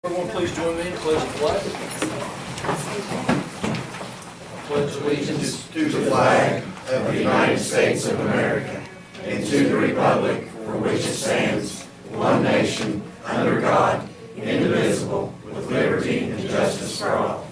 Everyone please join me in the pledge of flag. I pledge allegiance To the flag of the United States of America and to the republic for which it stands, one nation, under God, indivisible, with liberty and justice for all.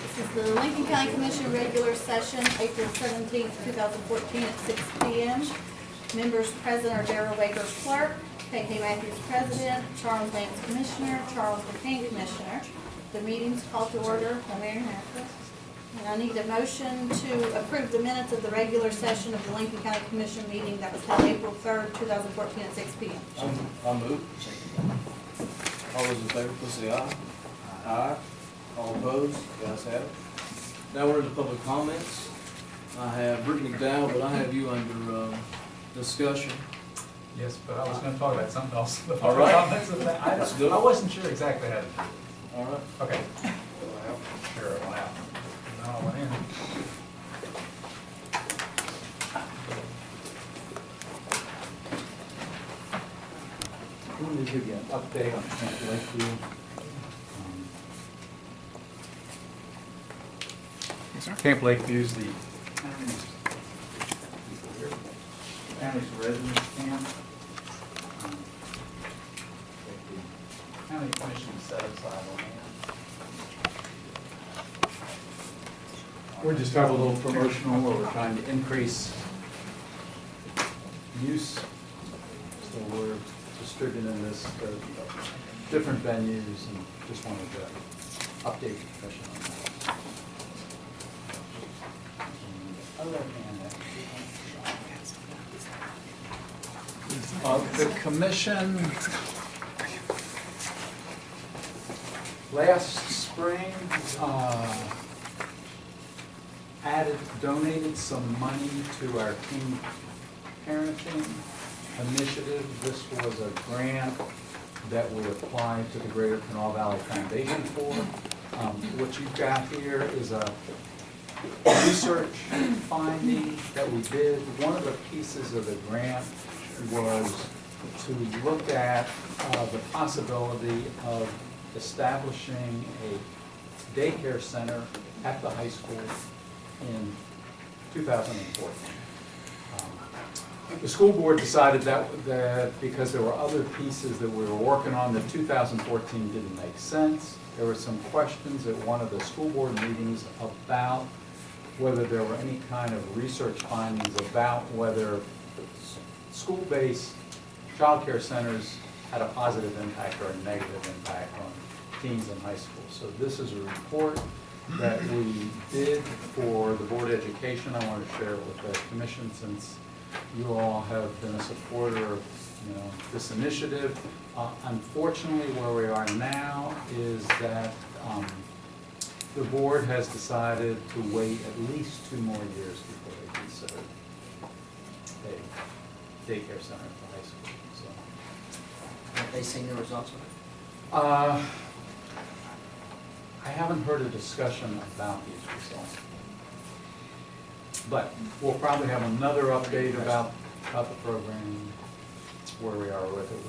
This is the Lincoln County Commission regular session, April 17th, 2014 at 6 p.m. Members present are Darrell Baker, clerk, K.K. Matthews, president, Charles Lance, commissioner, Charles McCain, commissioner. The meeting's called to order by Mary Mathis. And I need a motion to approve the minutes of the regular session of the Lincoln County Commission meeting that was held April 3rd, 2014 at 6 p.m. I'll move. All those in favor, please say aye. Aye. All opposed? The ayes have it. Now we're into public comments. I have Brittany McDowell, but I have you under discussion. Yes, but I was gonna talk about something else. All right. I wasn't sure exactly how to do it. All right. Okay. Sure, it went out. No, it went in. I wanted to give you an update on Camp Lakeview. Camp Lakeview's the county's residence camp. The county commission set aside on We just have a little promotional where we're trying to increase use. So we're distributing this to different venues and just wanted to update the commission on that. Other than that, the commission last spring donated some money to our teen parenting initiative. This was a grant that we applied to the Greater Kanawha Valley Foundation for. What you've got here is a research finding that we did. One of the pieces of the grant was to look at the possibility of establishing a daycare center at the high school in 2014. The school board decided that because there were other pieces that we were working on, that 2014 didn't make sense. There were some questions at one of the school board meetings about whether there were any kind of research findings about whether school-based child care centers had a positive impact or a negative impact on teens in high school. So this is a report that we did for the Board of Education. I want to share it with the commission since you all have been a supporter of this initiative. Unfortunately, where we are now is that the board has decided to wait at least 2 more years before they consider a daycare center at the high school. So, Have they seen the results of it? I haven't heard a discussion about these results. But we'll probably have another update about the program, where we are with it.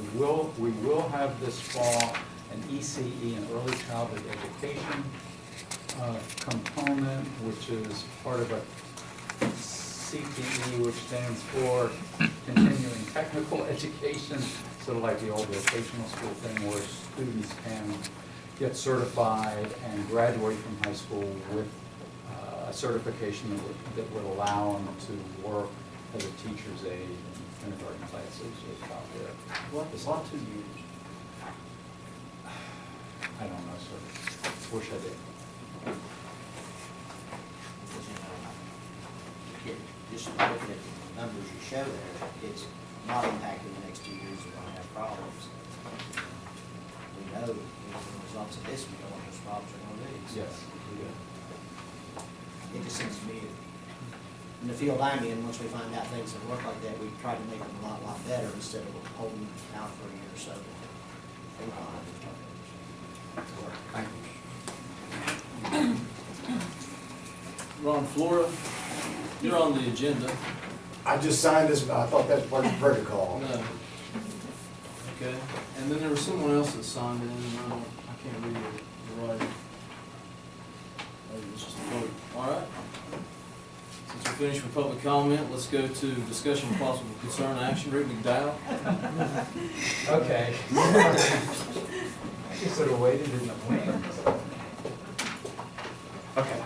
We will have this fall an ECE, an early childhood education component, which is part of a CTE, which stands for continuing technical education, sort of like the old vocational school thing where students can get certified and graduate from high school with a certification that would allow them to work as a teacher's aide in kindergarten classes or about there. What, 2 years? I don't know, sir. Wish I did. Just looking at the numbers you show there, it's not impacting the next 2 years, we're gonna have problems. We know with the results of this, we know what those problems are gonna be. So Yes. It just seems to me, in the field I'm in, once we find out things that work like that, we try to make them a lot better instead of holding out for a year or so. Thank you. Ron Flora, You're on the agenda. I just signed this, but I thought that's part of the protocol. No. Okay, and then there was someone else that signed in, and I can't read the writing. Maybe it's just a vote. All right. Since we're finished with public comment, let's go to discussion of possible concern action. Rick McDowell. Okay. I just sort of waited in the wings. Okay,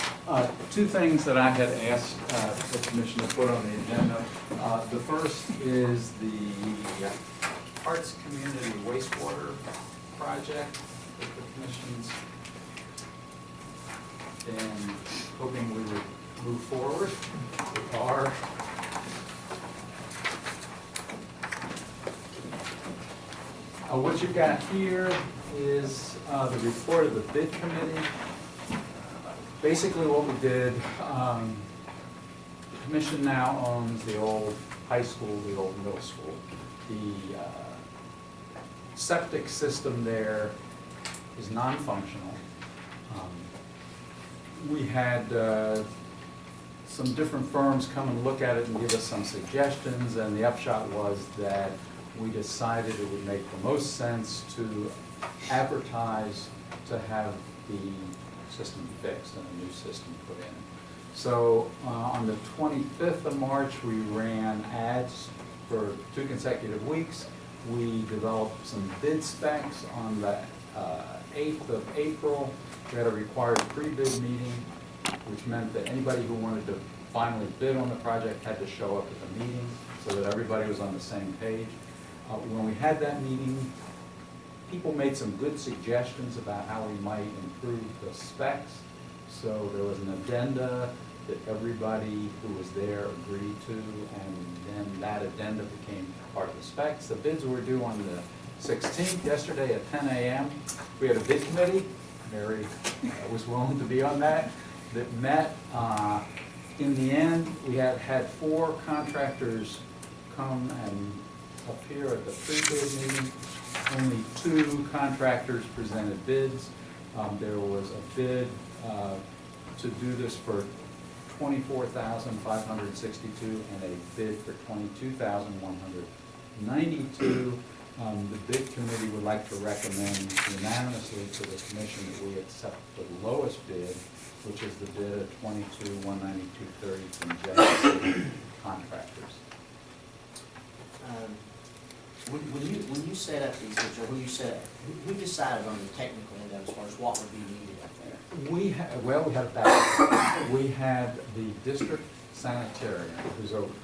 two things that I had asked the commission to put on the agenda. The first is the Arts Community Wastewater Project that the commission's been hoping we would move forward. We are. What you've got here is the report of the bid committee. Basically what we did, the commission now owns the old high school, the old middle school. The septic system there is non-functional. We had some different firms come and look at it and give us some suggestions, and the upshot was that we decided it would make the most sense to advertise to have the system fixed and a new system put in. So on the 25th of March, we ran ads for 2 consecutive weeks. We developed some bid specs on the 8th of April. We had a required pre-bid meeting, which meant that anybody who wanted to finally bid on the project had to show up at the meeting so that everybody was on the same page. When we had that meeting, people made some good suggestions about how we might improve the specs. So there was an addenda that everybody who was there agreed to, and then that addenda became part of the specs. The bids were due on the 16th, yesterday at 10 a.m. We had a bid committee. Mary was willing to be on that met. In the end, we had 4 contractors come and appear at the pre-bid meeting. Only 2 contractors presented bids. There was a bid to do this for $24,562 and a bid for $22,192. The bid committee would like to recommend unanimously to the commission that we accept the lowest bid, which is the bid of $22,192.30 from Genesee Contractors. When you set up these, or who decided on the technical end of it as far as what would be needed up there? We had, well, we had a backup. We had the district sanitarian, who's over,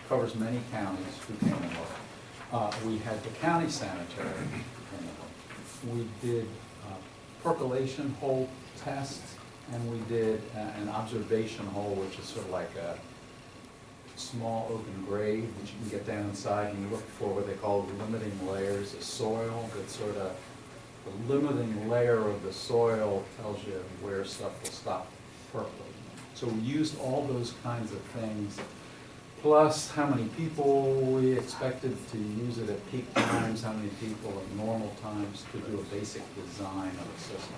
covers many counties, who came and looked. We had the county sanitarian who came and looked. We did percolation hole tests, and we did an observation hole, which is sort of like a small open grave that you can get down inside and you look for what they call limiting layers of soil. That sort of, the limiting layer of the soil tells you where stuff will stop percolating. So we used all those kinds of things, plus how many people we expected to use it at peak times, how many people at normal times, to do a basic design of the system.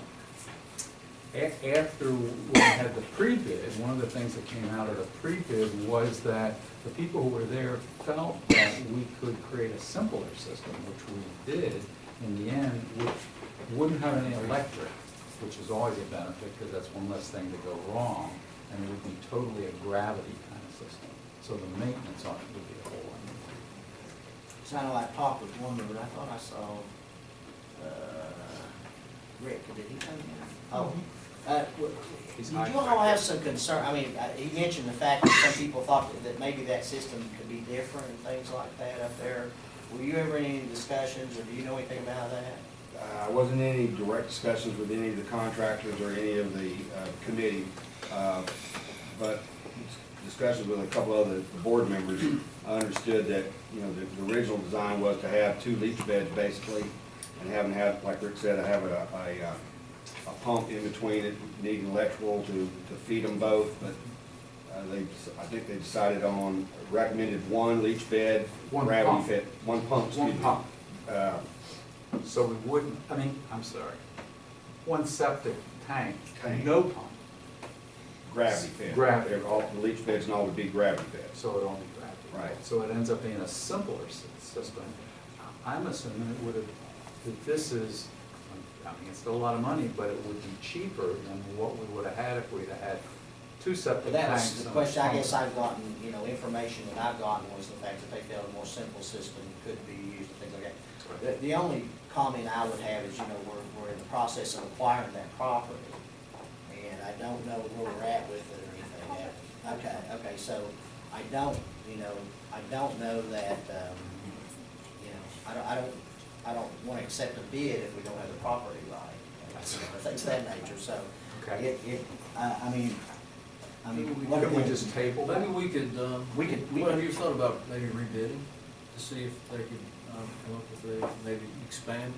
After we had the pre-bid, one of the things that came out of the pre-bid was that the people who were there felt that we could create a simpler system, which we did in the end, which wouldn't have any electric, which is always a benefit because that's one less thing to go wrong, and it would be totally a gravity kind of system. So the maintenance on it would be a whole lot. Sounded like talk with one, but I thought I saw Rick. Did he come in? Oh. Did you all have some concern? I mean, he mentioned the fact that some people thought that maybe that system could be different and things like that up there. Were you ever in any discussions, or do you know anything about that? I wasn't in any direct discussions with any of the contractors or any of the committee, but discussions with a couple other board members, I understood that, you know, the original design was to have 2 leach beds basically, and having had, like Rick said, I have a pump in between it, needing electrical to feed them both, but I think they decided on, recommended 1 leach bed, One gravity pump. fit, 1 pump, excuse One me. pump. So we wouldn't, I'm sorry, 1 septic tank, Tank. no pump. gravity fed. Gravity. All the leach beds and all would be gravity fed. So it only gravity. Right. So it ends up being a simpler system. I'm assuming it would have, that this is, I mean, it's still a lot of money, but it would be cheaper than what we would have had if we'd have had two But septic that tanks. was the and a question, I pump. guess I've gotten, you know, information that I've gotten was the fact that they felt a more simple system could be used and things like that. The only comment I would have is, you know, we're in the process of acquiring that property, and I don't know where we're at with it or anything yet. Okay, so I don't, you know, I don't know that, you know, I don't want to accept a bid if we don't have the property right. Things of that nature, so Okay. I mean, what Can we if just table that? Maybe we could, we what have could- you thought about maybe rebidding to see if they could, come up with maybe expand,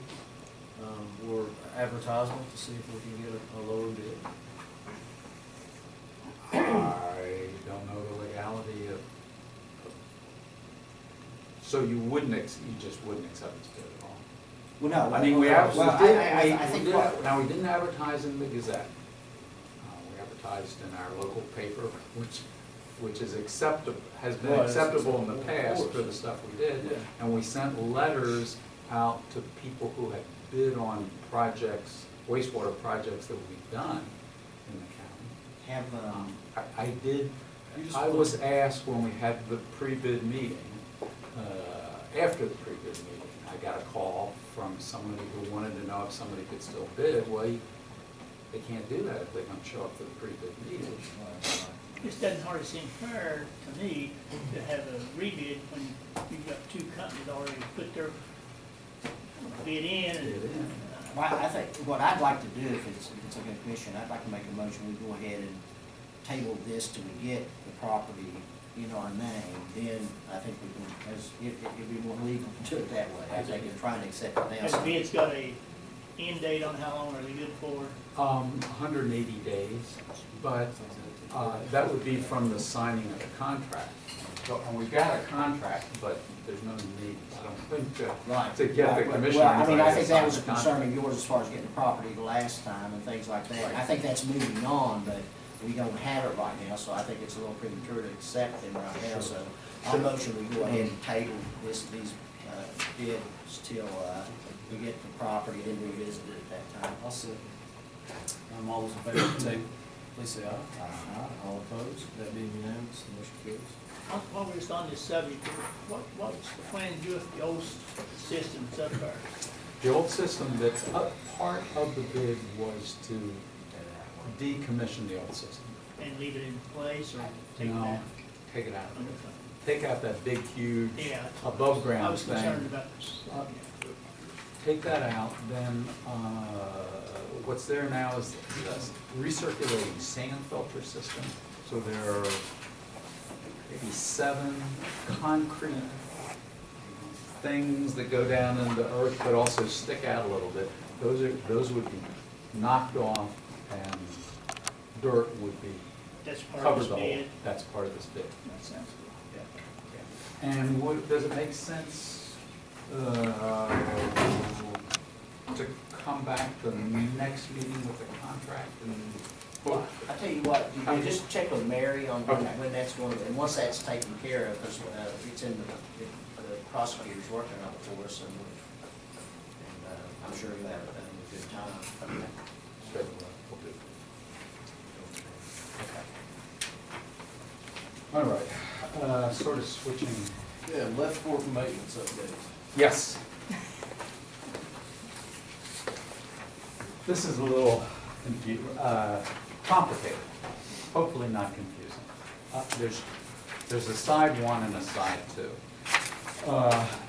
or advertisement to see if we can get a lower bid? I don't know the legality of, so you just wouldn't accept this bid at all? Well, no. I mean, we have, Well, we did, I think we what- did, now, we didn't advertise in the Gazette. We advertised in our local paper, which is acceptable, has been Well, it's acceptable in the acceptable, of past course. for the stuff we did. Yeah. And we sent letters out to people who had bid on projects, wastewater projects that we've done in the county. Have, I did, You just I put- was asked when we had the pre-bid meeting, after the pre-bid meeting, I got a call from somebody who wanted to know if somebody could still bid. Well, they can't do that if they don't show up to the pre-bid meeting. This doesn't hardly seem fair to me to have a rebid when you've got two companies already put their bid in and. Bid in. well, I think, what I'd like to do, if it's okay, Commission, I'd like to make a motion, we go ahead and table this till we get the property in our name, then I think we can, it'd be more legal to do it that way. I think in trying to accept it now. Has the bid's got a end date on how long are they good for? 180 days, but that would be from the signing of the contract. So, and we've got a contract, but there's no need, I don't think, Right. to get the Right. commissioner. Well, I mean, I to think sign that was a the concern contract. of yours as far as getting the property the last time and things like that. Right. I think that's moving on, but we don't have it right now, so I think it's a little premature to accept them right now, so our motion, we go ahead and table these bids till, we get the property, then revisit it at that time. I'll see. All those in favor of the table, please say aye. Aye. All opposed, that being unanimous, the motion carries. While we're just on this subject, what's the plan to do with the old systems up there? The old system, that's part of the bid was to decommission the old system. And leave it in place or take it No, out? take it out. Okay. Take out that big, huge, Yeah. above I ground was concerned thing. about this. Take that out, then, what's there now is this recirculating sand filter system. So there are maybe 7 concrete things that go down in the earth, but also stick out a little bit. Those would be knocked off, and dirt would be, That's part cover of the this whole. bid. That's part of this bid. That sounds good. And does it make sense to come back to the next meeting with the contract and? Well, I tell you what, you just check with Mary on Okay. when that's going to, and once that's taken care of, because it's in the prosecutor's working on it for us, and I'm sure you'll have a good time. Good, we'll do. All right, sort of switching. Yeah, left fork maintenance update. Yes. This is a little complicated, hopefully not confusing. There's a side 1 and a side 2.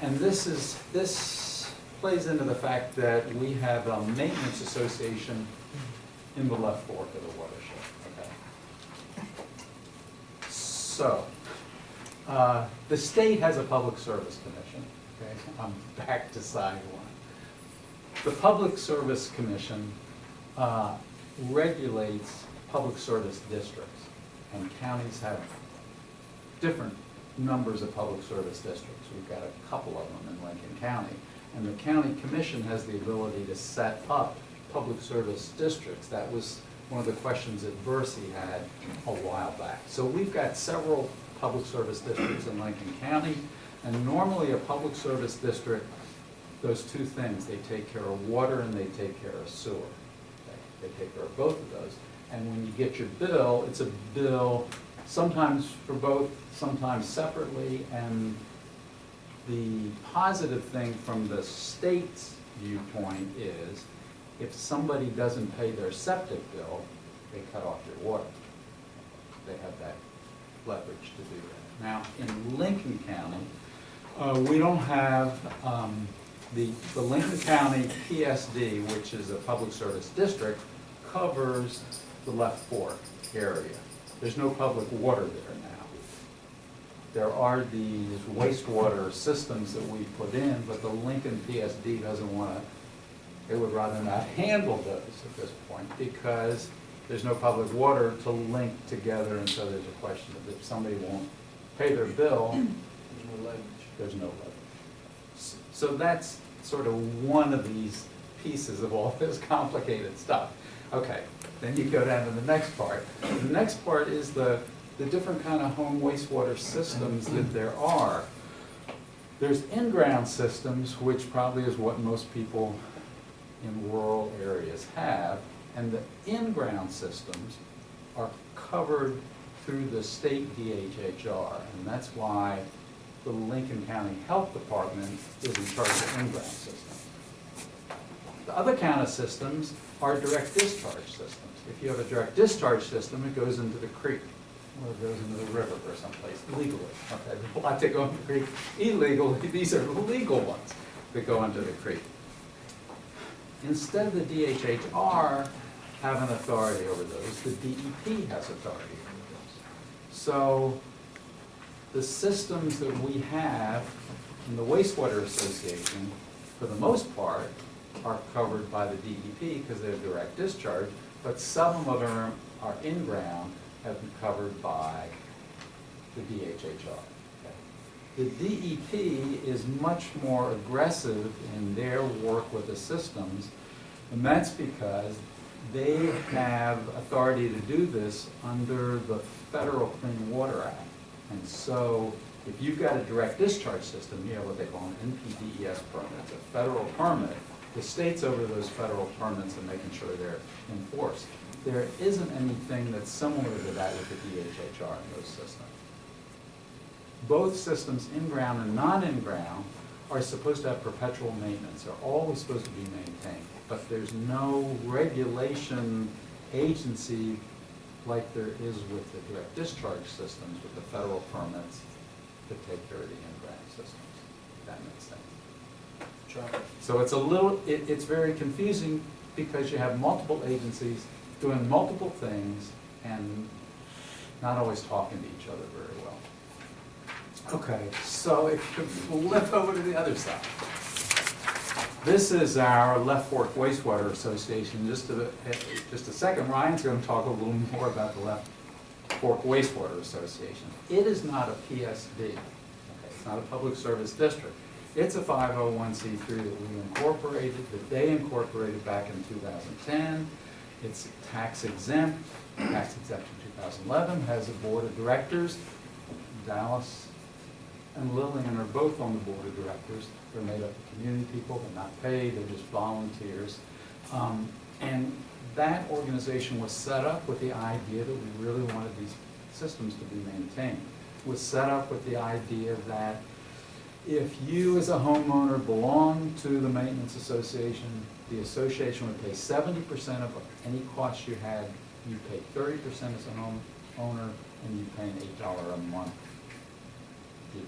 And this plays into the fact that we have a maintenance association in the left fork of the watershed, okay? So, the state has a public service commission, okay? I'm back to side 1. The Public Service Commission regulates public service districts, and counties have different numbers of public service districts. We've got a couple of them in Lincoln County, and the county commission has the ability to set up public service districts. That was one of the questions that Versi had a while back. So we've got several public service districts in Lincoln County, and normally a public service district does two things. They take care of water and they take care of sewer. Okay? They take care of both of those. And when you get your bill, it's a bill sometimes for both, sometimes separately, and the positive thing from the state's viewpoint is if somebody doesn't pay their septic bill, they cut off your water. They have that leverage to do that. Now, in Lincoln County, we don't have, the Lincoln County PSD, which is a public service district, covers the Left Fork area. There's no public water there now. There are these wastewater systems that we put in, but the Lincoln PSD doesn't want to, they would rather not handle those at this point because there's no public water to link together, and so there's a question of if somebody won't pay their bill, There's no leverage. there's no leverage. So that's sort of one of these pieces of all this complicated stuff. Okay, then you go down to the next part. The next part is the different kind of home wastewater systems that there are. There's in-ground systems, which probably is what most people in rural areas have, and the in-ground systems are covered through the state DHHR, and that's why the Lincoln County Health Department is in charge of in-ground systems. The other kind of systems are direct discharge systems. If you have a direct discharge system, it goes into the creek, or it goes into the river or someplace legally. Okay, there's a lot that go into the creek illegally. These are the legal ones that go into the creek. Instead of the DHHR having authority over those, the DEP has authority over those. So the systems that we have in the Wastewater Association, for the most part, are covered by the DEP because they're direct discharge, but some of them are in-ground, have been covered by the DHHR. The DEP is much more aggressive in their work with the systems, and that's because they have authority to do this under the Federal Clean Water Act. And so if you've got a direct discharge system, you have what they call an NPDES permit, it's a federal permit. The state's over those federal permits and making sure they're enforced. There isn't anything that's similar to that with the DHHR in those systems. Both systems, in-ground and non-in-ground, are supposed to have perpetual maintenance. They're always supposed to be maintained. But there's no regulation agency like there is with the direct discharge systems, with the federal permits to take care of the in-ground systems. If that makes sense. So it's a little, it's very confusing because you have multiple agencies doing multiple things and not always talking to each other very well. Okay, so if you flip over to the other side. This is our Left Fork Wastewater Association. Just a second, Ryan's going to talk a little more about the Left Fork Wastewater Association. It is not a PSD. Okay, it's not a public service district. It's a 501c3 that we incorporated, that they incorporated back in 2010. It's tax exempt, tax exempt in 2011, has a board of directors. Dallas and Lillian are both on the board of directors. They're made up of community people, they're not paid, they're just volunteers. And that organization was set up with the idea that we really wanted these systems to be maintained. It was set up with the idea that if you as a homeowner belong to the Maintenance Association, the association would pay 70% of any costs you had. You pay 30% as a homeowner, and you pay an $8 a month dues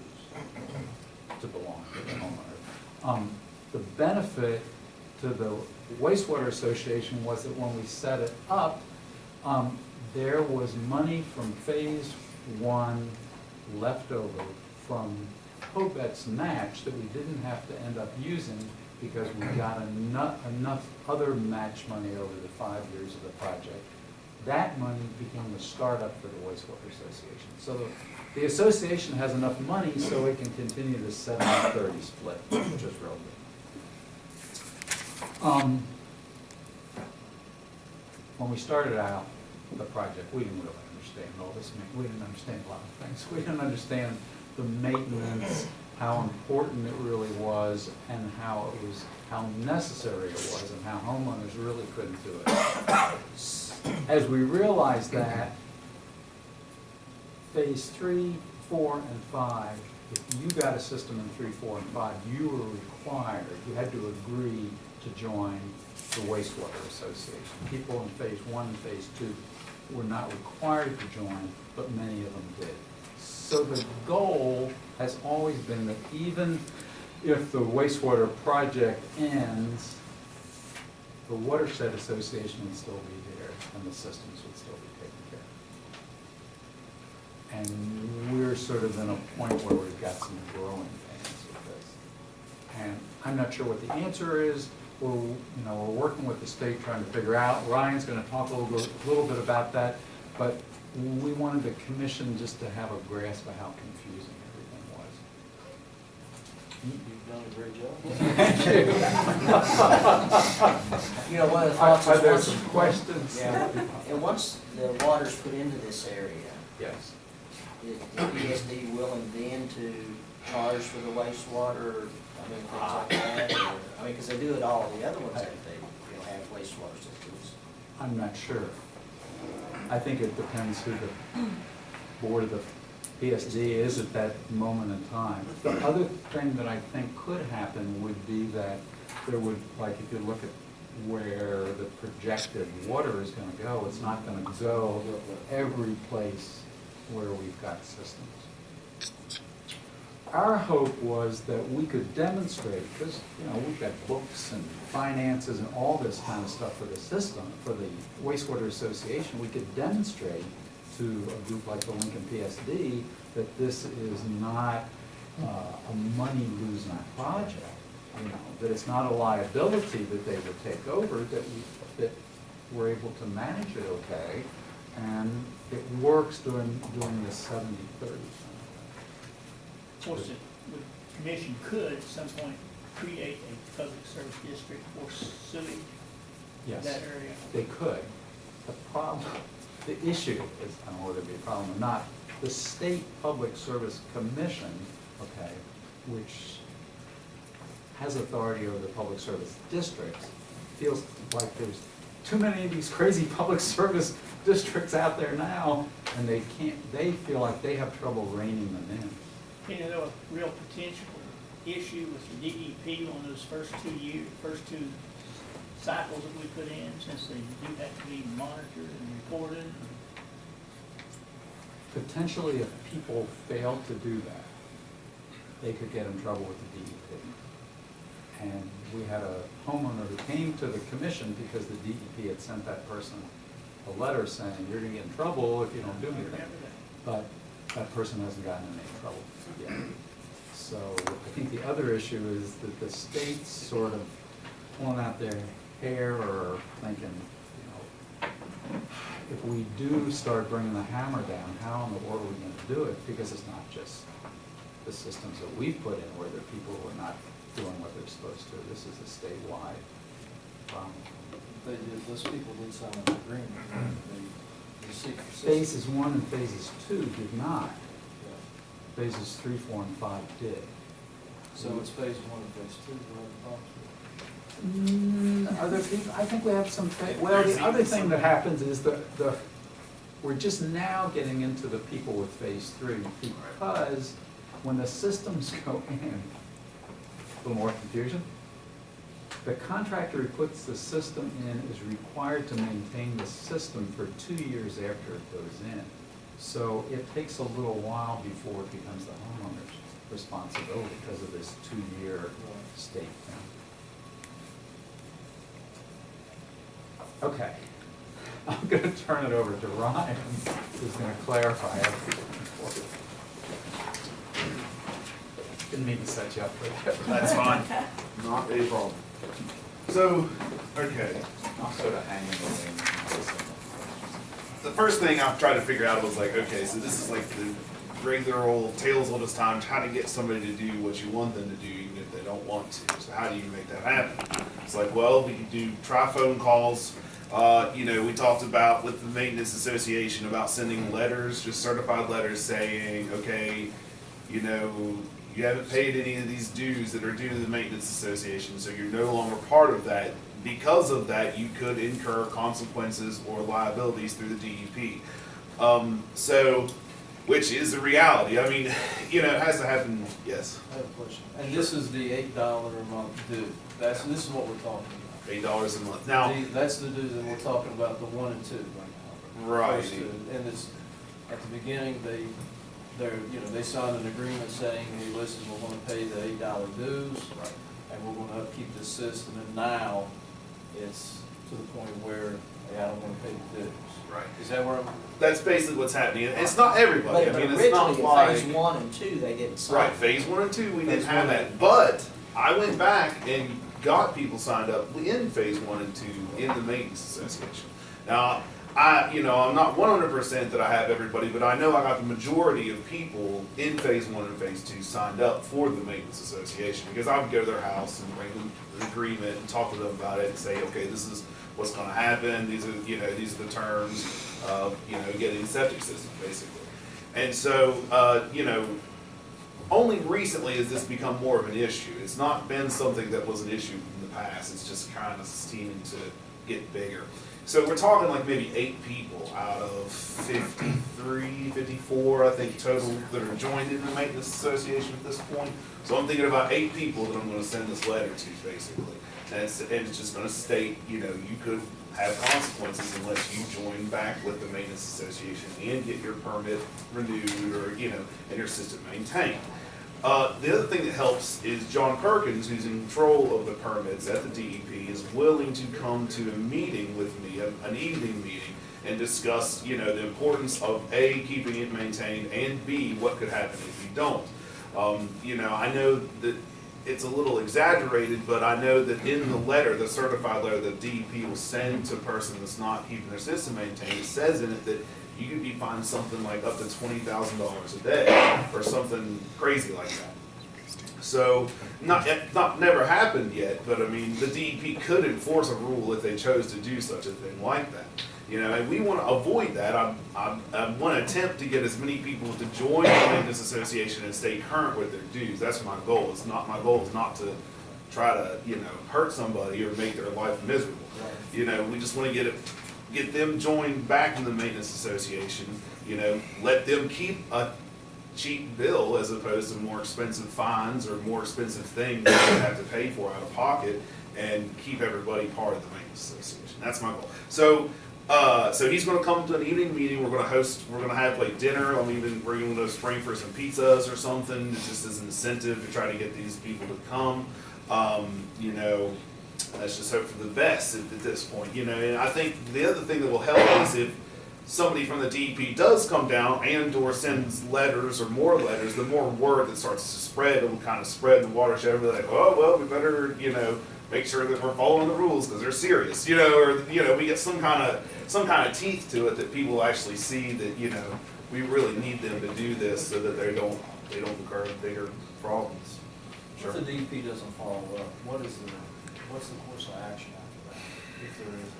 to belong to the homeowner. The benefit to the Wastewater Association was that when we set it up, there was money from phase one left over from Hobet's match that we didn't have to end up using because we got enough other match money over the 5 years of the project. That money became the startup for the Wastewater Association. So the association has enough money so it can continue the 70-30 split, which is real good. when we started out the project, we didn't really understand all this. We didn't understand a lot of things. We didn't understand the maintenance, how important it really was, and how necessary it was, and how homeowners really couldn't do it. As we realized that, phase 3, 4, and 5, if you got a system in 3, 4, and 5, you were required, you had to agree to join the wastewater association. People in phase 1 and phase 2 were not required to join, but many of them did. So the goal has always been that even if the wastewater project ends, the watershed association would still be there and the systems would still be taken care of. And we're sort of in a point where we've got some growing pains with this. And I'm not sure what the answer is. We're working with the state trying to figure out. Ryan's going to talk a little bit about that, but we wanted the commission just to have a grasp of how confusing everything was. You've done a great job. You know, one of the thoughts Are is there once, some questions? yeah, and once the water's put into this area, Yes. is the PSD willing then to charge for the wastewater, I mean, things like that? Or, I mean, because they do it all, the other ones that they have wastewater systems. I'm not sure. I think it depends who the board of the PSD is at that moment in time. The other thing that I think could happen would be that there would, like if you look at where the projected water is going to go, it's not going to go every place where we've got systems. Our hope was that we could demonstrate, because we've got books and finances and all this kind of stuff for the system, for the wastewater association, we could demonstrate to a group like the Lincoln PSD that this is not a money-losing project. That it's not a liability that they would take over, that we're able to manage it okay, and it works doing this 70-30. Of course, the commission could at some point create a public service district for sewage in Yes, that area. they could. The problem, the issue is, I don't know whether it'd be a problem or not, the State Public Service Commission, okay, which has authority over the public service districts, feels like there's too many of these crazy public service districts out there now, and they feel like they have trouble reining them in. You know, a real potential issue with the DEP on those first 2 cycles that we put in, since they do have to be monitored and reported. Potentially, if people fail to do that, they could get in trouble with the DEP. And we had a homeowner who came to the commission because the DEP had sent that person a letter saying, you're gonna get in trouble if you don't do I anything. remember that. But that person hasn't gotten in any trouble yet. So I think the other issue is that the state's sort of pulling out their hair or thinking, if we do start bringing the hammer down, how in the world are we gonna do it? Because it's not just the systems that we've put in where there are people who are not doing what they're supposed to. This is a statewide problem. Those people did sign an agreement. They seek the system. Phases 1 and phases 2 did not. Phases 3, 4, and 5 did. So it's phase 1 and phase 2, we're on the Other people, I think we have some, well, the other thing that happens is we're just now getting into the people with phase 3 because when the systems go in, a little more confusion, the contractor who puts the system in is required to maintain the system for 2 years after it goes in. So it takes a little while before it becomes the homeowner's responsibility because of this 2-year state thing. Okay, I'm going to turn it over to Ryan, who's going to clarify everything for you. Didn't mean to set you up for that. That's fine. Not a problem. So, okay. I'm sort of hanging the The first thing I've tried to figure out was like, okay, so this is like the regular old tales old as time, trying to get somebody to do what you want them to do, even if they don't want to. So how do you make that happen? It's like, well, we can try phone calls. You know, we talked about with the maintenance association about sending letters, just certified letters saying, okay, you know, you haven't paid any of these dues that are due to the maintenance association, so you're no longer part of that. Because of that, you could incur consequences or liabilities through the DEP. Which is the reality. I mean, you know, it has to happen, yes. I have a question. And this is the $8 a month due. This is what we're talking about. $8 a month. Now, That's the due that we're talking about, the 1 and 2 right now. right. First two. And it's, at the beginning, they signed an agreement saying, hey, listen, we're gonna pay the $8 dues. Right. And we're gonna upkeep this system, and now it's to the point where, hey, I don't wanna pay the dues. Right. Is that where I'm? That's basically what's happening. It's not everybody. But I mean, it's not originally, like. in phase 1 and 2, they didn't sign. Right, phase 1 and 2, we didn't Phase have one. that. But I went back and got people signed up in phase 1 and 2 in the maintenance association. Now, I'm not 100% that I have everybody, but I know I got the majority of people in phase 1 and phase 2 signed up for the maintenance association, because I would go to their house and bring them an agreement and talk to them about it and say, okay, this is what's gonna happen, these are the terms of, getting a septic system, basically. And so, only recently has this become more of an issue. It's not been something that was an issue in the past, it's just kind of seeming to get bigger. So we're talking like maybe 8 people out of 53, 54, I think, total that are joined in the maintenance association at this point. So I'm thinking about 8 people that I'm gonna send this letter to, basically. And it's just gonna state, you could have consequences unless you join back with the maintenance association and get your permit renewed or, and your system maintained. The other thing that helps is John Perkins, who's in control of the permits at the DEP, is willing to come to a meeting with me, an evening meeting, and discuss, the importance of A, keeping it maintained, and B, what could happen if you don't. I know that it's a little exaggerated, but I know that in the letter, the certified letter that DEP will send to a person that's not keeping their system maintained, it says in it that you could be fined something like up to $20,000 a day or something crazy like that. So, not never happened yet, but I mean, the DEP could enforce a rule if they chose to do such a thing like that. And we want to avoid that. I want to attempt to get as many people to join the maintenance association and stay current with their dues. That's my goal. My goal is not to try to, hurt somebody or make their life miserable. We just want to get them joined back in the maintenance association, let them keep a cheap bill as opposed to more expensive fines or more expensive things that they have to pay for out of pocket, and keep everybody part of the maintenance association. That's my goal. So he's gonna come to an evening meeting, we're gonna have like dinner, we're gonna go spring for some pizzas or something, just as an incentive to try to get these people to come. Let's just hope for the best at this point, and I think the other thing that will help is if somebody from the DEP does come down and or sends letters or more letters, the more word that starts to spread, it will kind of spread the watershed. We'll be like, oh, well, we better, make sure that we're following the rules because they're serious, or, we get some kind of teeth to it that people actually see that, we really need them to do this so that they don't incur bigger problems. If the DEP doesn't follow up, what's the course of action after that, if there is?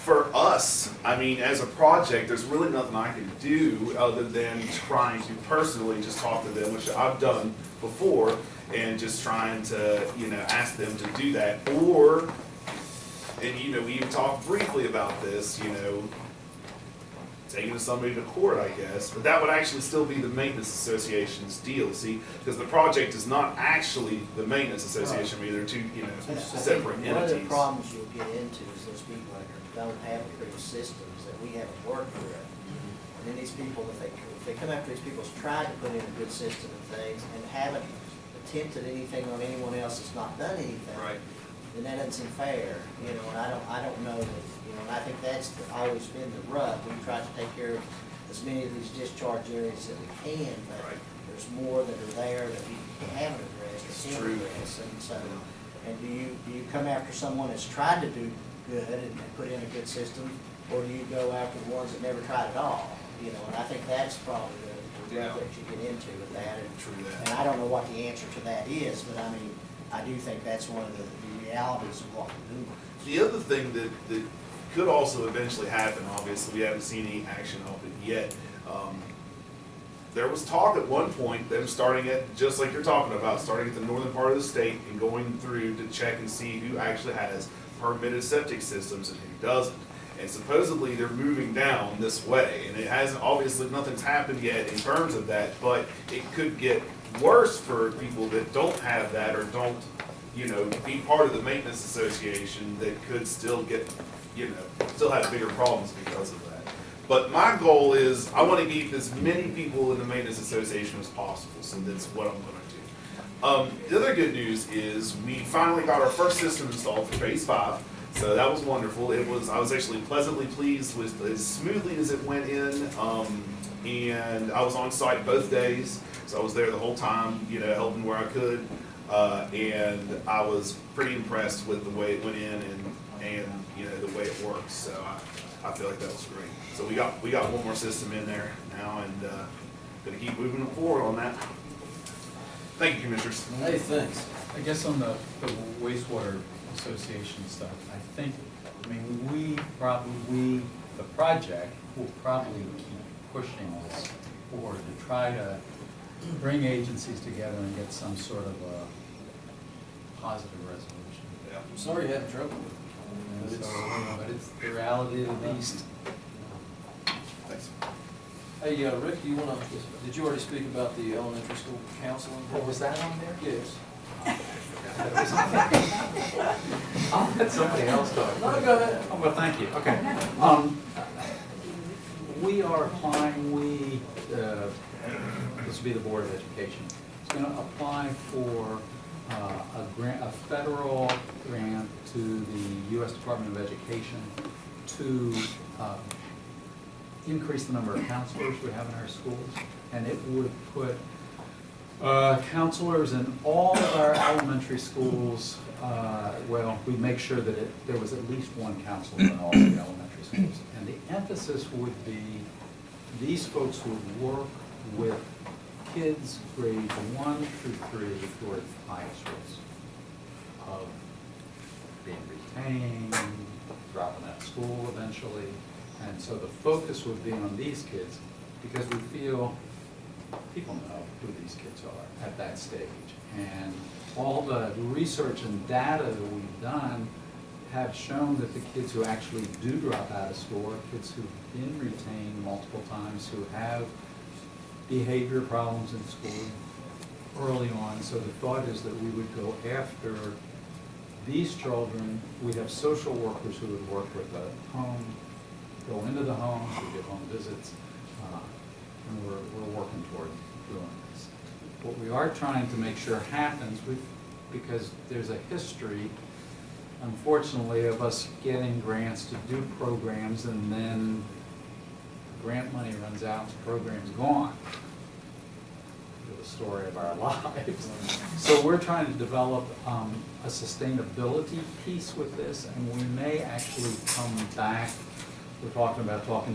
For us, as a project, there's really nothing I can do other than trying to personally just talk to them, which I've done before, and just trying to, ask them to do that. Or, and we even talked briefly about this, taking somebody to court, I guess, but that would actually still be the maintenance association's deal, see? Because the project is not actually the maintenance association, they're two, separate entities. One of the problems you'll get into is those people that don't have approved systems that we haven't worked with. And then these people, if they come after these people who's tried to put in a good system and things and haven't attempted anything on anyone else that's not done anything, Right. then that doesn't seem fair, and I don't know that, and I think that's always been the rub. We try to take care of as many of these discharge areas that we can, but Right. there's more that are there that we haven't addressed It's or can true. address, and so, and do you come after someone that's tried to do good and put in a good system, or do you go after the ones that never tried at all? And I think that's probably the Yeah. rub that you get into with that, True and that. I don't know what the answer to that is, but I do think that's one of the realities of what we're doing. The other thing that could also eventually happen, obviously, we haven't seen any action of it yet. There was talk at one point, them starting at, just like you're talking about, starting at the northern part of the state and going through to check and see who actually has permitted septic systems and who doesn't. And supposedly they're moving down this way, and it hasn't, obviously, nothing's happened yet in terms of that, but it could get worse for people that don't have that or don't, you know, be part of the maintenance association that could still get, you know, still have bigger problems because of that. But my goal is, I want to keep as many people in the maintenance association as possible, so that's what I'm going to do. The other good news is, we finally got our first system installed for phase 5. So that was wonderful. I was actually pleasantly pleased with as smoothly as it went in. And I was on site both days, so I was there the whole time, you know, helping where I could. And I was pretty impressed with the way it went in and you know, the way it works. So I feel like that was great. So we got one more system in there now, and gonna keep moving forward on that. Thank you, Commissioners. Hey, thanks. I guess on the wastewater association stuff, I think, I mean, the project will probably keep pushing this forward to try to bring agencies together and get some sort of a positive resolution. Yeah. I'm sorry you're having trouble with it. But it's the reality of the beast. Thanks. Hey, Rick, did you already speak about the elementary school counseling? Oh, was that on there? Yes. I'll let somebody else talk. No, go ahead. Oh, well, thank you, okay. We are applying, this will be the Board of Education, it's gonna apply for a federal grant to the U.S. Department of Education to increase the number of counselors we have in our schools, and it would put counselors in all of our elementary schools. Well, we make sure that there was at least one counselor in all of the elementary schools. And the emphasis would be, these folks would work with kids grades 1 through 3 who are at highest risk of being retained, dropping out of school eventually. And so the focus would be on these kids, because we feel people know who these kids are at that stage. And all the research and data that we've done have shown that the kids who actually do drop out of school are kids who've been retained multiple times, who have behavior problems in school early on. So the thought is that we would go after these children. We'd have social workers who would work with the home, go into the homes, we give home visits, and we're working toward doing this. What we are trying to make sure happens, because there's a history, unfortunately, of us getting grants to do programs, and then grant money runs out, the program's gone. The story of our lives. So we're trying to develop a sustainability piece with this, and we may actually come back. We're talking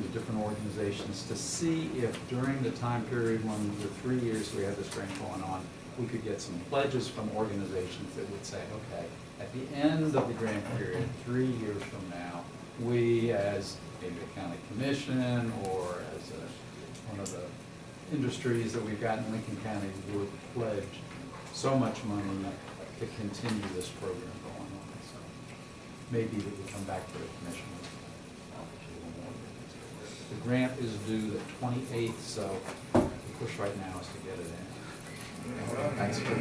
to different organizations to see if during the time period when the 3 years we have this grant going on, we could get some pledges from organizations that would say, okay, at the end of the grant period, 3 years from now, we as maybe a county commission or as one of the industries that we've got in Lincoln County would pledge so much money to continue this program going on. So maybe we can come back to the commission. The grant is due the 28th, so the push right now is to get it in. Thanks for